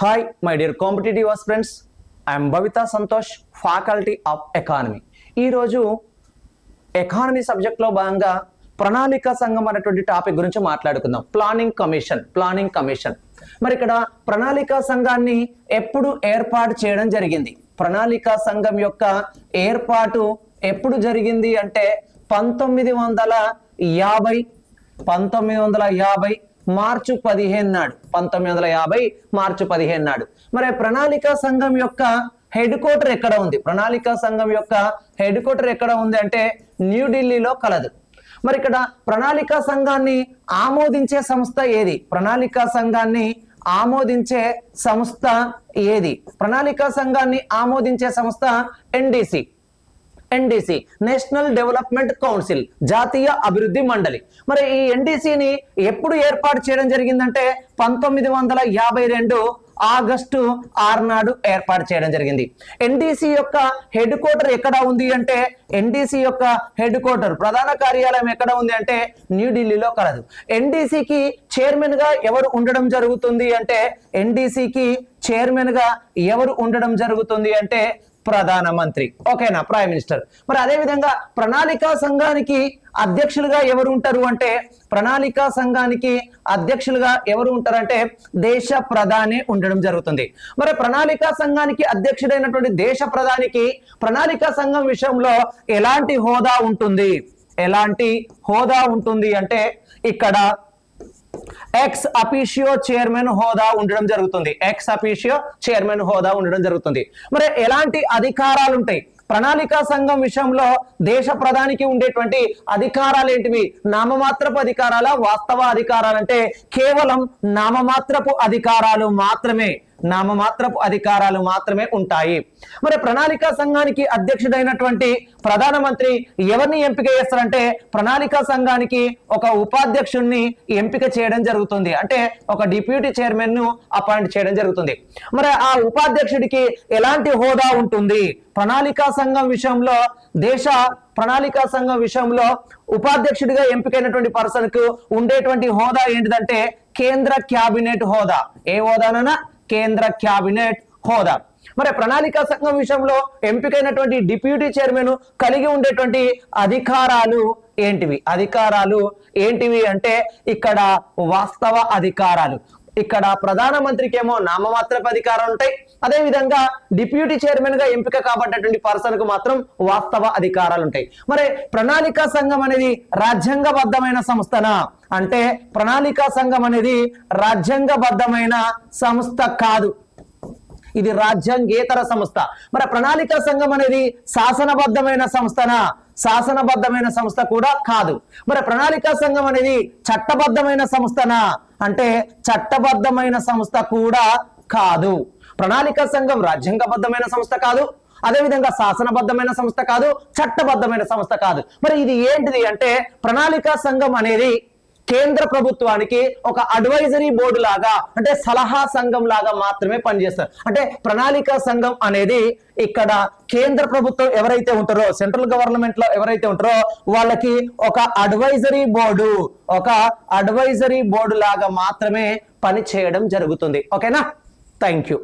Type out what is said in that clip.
Hi, my dear competitive aspirants. I am Bhavita Santosh, Faculty of Economy. ఈ రోజు economy సబ్జెక్ట్లో భాగంగా ప్రణాళిక సంఘం అనేటువంటి టాపిక్ గురించి మాట్లాడుకుందాం. Planning commission. మరి ఇక్కడ ప్రణాళిక సంఘాన్ని ఎప్పుడు ఏర్పాటు చేయడం జరిగింది? ప్రణాళిక సంఘం యొక్క ఏర్పాటు ఎప్పుడు జరిగింది అంటే 1950 మార్చి 15 నాడు. 1950 మార్చి 15 నాడు. మరి ప్రణాళిక సంఘం యొక్క హెడ్ క్వార్టర్ ఎక్కడ ఉంది? ప్రణాళిక సంఘం యొక్క హెడ్ క్వార్టర్ ఎక్కడ ఉంది అంటే న్యూఢిల్లీలో కలదు. మరి ఇక్కడ ప్రణాళిక సంఘాన్ని ఆమోదించే సంస్థ ఏది? ప్రణాళిక సంఘాన్ని ఆమోదించే సంస్థ ఏది? ప్రణాళిక సంఘాన్ని ఆమోదించే సంస్థ ఎన్డిసి, నేషనల్ డెవలప్మెంట్ కౌన్సిల్, జాతీయ అభివృద్ధి మండలి. మరి ఈ ఎన్డిసిని ఎప్పుడు ఏర్పాటు చేయడం జరిగిందంటే 1952 ఆగస్టు 6 నాడు ఏర్పాటు చేయడం జరిగింది. ఎన్డిసి యొక్క హెడ్ క్వార్టర్ ఎక్కడ ఉంది అంటే ఎన్డిసి యొక్క హెడ్ క్వార్టర్ ప్రధాన కార్యాలయం ఎక్కడ ఉంది అంటే న్యూఢిల్లీలో కలదు. ఎన్డిసికి చైర్మన్ గా ఎవరు ఉండడం జరుగుతుంది అంటే ఎన్డిసికి చైర్మన్ గా ఎవరు ఉండడం జరుగుతుంది అంటే ప్రధానమంత్రి. ఓకేనా, ప్రైమ్ మినిస్టర్. మరి అదే విధంగా ప్రణాళిక సంఘానికి అధ్యక్షులుగా ఎవరు ఉంటారు అంటే ప్రణాళిక సంఘానికి అధ్యక్షులుగా ఎవరు ఉంటారంటే దేశ ప్రధాని ఉండడం జరుగుతుంది. మరి ప్రణాళిక సంఘానికి అధ్యక్షుడైనటువంటి దేశ ప్రధానికి ప్రణాళిక సంఘం విషయంలో ఎలాంటి హోదా ఉంటుంది అంటే ఇక్కడ ఎక్స్ అఫీషియో చైర్మన్ హోదా ఉండడం జరుగుతుంది. మరి ఎలాంటి అధికారాలు ఉంటాయి? ప్రణాళిక సంఘం విషయంలో దేశ ప్రధానికి ఉండేటువంటి అధికారాలు ఏంటివి? నామమాత్రపు అధికారాల, వాస్తవ అధికారాలంటే కేవలం నామమాత్రపు అధికారాలు మాత్రమే ఉంటాయి. మరి ప్రణాళిక సంఘానికి అధ్యక్షుడైనటువంటి ప్రధానమంత్రి ఎవరిని ఎంపిక చేస్తారంటే ప్రణాళిక సంఘానికి ఒక ఉపాధ్యక్షుడిని ఎంపిక చేయడం జరుగుతుంది. అంటే ఒక డిప్యూటీ చైర్మన్ ను అపాయింట్ చేయడం జరుగుతుంది. మరి ఆ ఉపాధ్యక్షుడికి ఎలాంటి హోదా ఉంటుంది? ప్రణాళిక సంఘం విషయంలో ఉపాధ్యక్షుడిగా ఎంపికైనటువంటి పర్సన్ కు ఉండేటువంటి హోదా ఏంటిదంటే కేంద్ర క్యాబినెట్ హోదా. ఏ హోదానైనా కేంద్ర క్యాబినెట్ హోదా. మరి ప్రణాళిక సంఘం విషయంలో ఎంపికైనటువంటి డిప్యూటీ చైర్మన్ కలిగి ఉండేటువంటి అధికారాలు ఏంటివి అంటే ఇక్కడ వాస్తవ అధికారాలు. ఇక్కడ ప్రధానమంత్రికి ఏమో నామమాత్రపు అధికారాలు ఉంటాయి. అదే విధంగా డిప్యూటీ చైర్మన్ గా ఎంపిక కాబట్టేటువంటి పర్సన్ కు మాత్రం వాస్తవ అధికారాలు ఉంటాయి. మరి ప్రణాళిక సంఘం అనేది రాజ్యాంగబద్ధమైన సంస్థనా అంటే ప్రణాళిక సంఘం అనేది రాజ్యాంగబద్ధమైన సంస్థ కాదు, ఇది రాజ్యాంగేతర సంస్థ. మరి ప్రణాళిక సంఘం అనేది శాసనబద్ధమైన సంస్థ కూడా కాదు. మరి ప్రణాళిక సంఘం అనేది చట్టబద్ధమైన సంస్థనా అంటే చట్టబద్ధమైన సంస్థ కూడా కాదు. ప్రణాళిక సంఘం రాజ్యాంగబద్ధమైన సంస్థ కాదు, అదేవిధంగా శాసనబద్ధమైన సంస్థ కాదు, చట్టబద్ధమైన సంస్థ కాదు. మరి ఇది ఏంటిది అంటే ప్రణాళిక సంఘం అనేది కేంద్ర ప్రభుత్వానికి ఒక అడ్వైజరీ బోర్డు లాగా అంటే సలహా సంఘం లాగా మాత్రమే పనిచేస్తారు. అంటే ప్రణాళిక సంఘం అనేది ఇక్కడ కేంద్ర ప్రభుత్వం ఎవరైతే ఉంటారో, సెంట్రల్ గవర్నమెంట్ లో ఎవరైతే ఉంటారో వాళ్ళకి ఒక అడ్వైజరీ బోర్డు లాగా మాత్రమే పని చేయడం జరుగుతుంది. ఓకేనా, థ్యాంక్ యూ.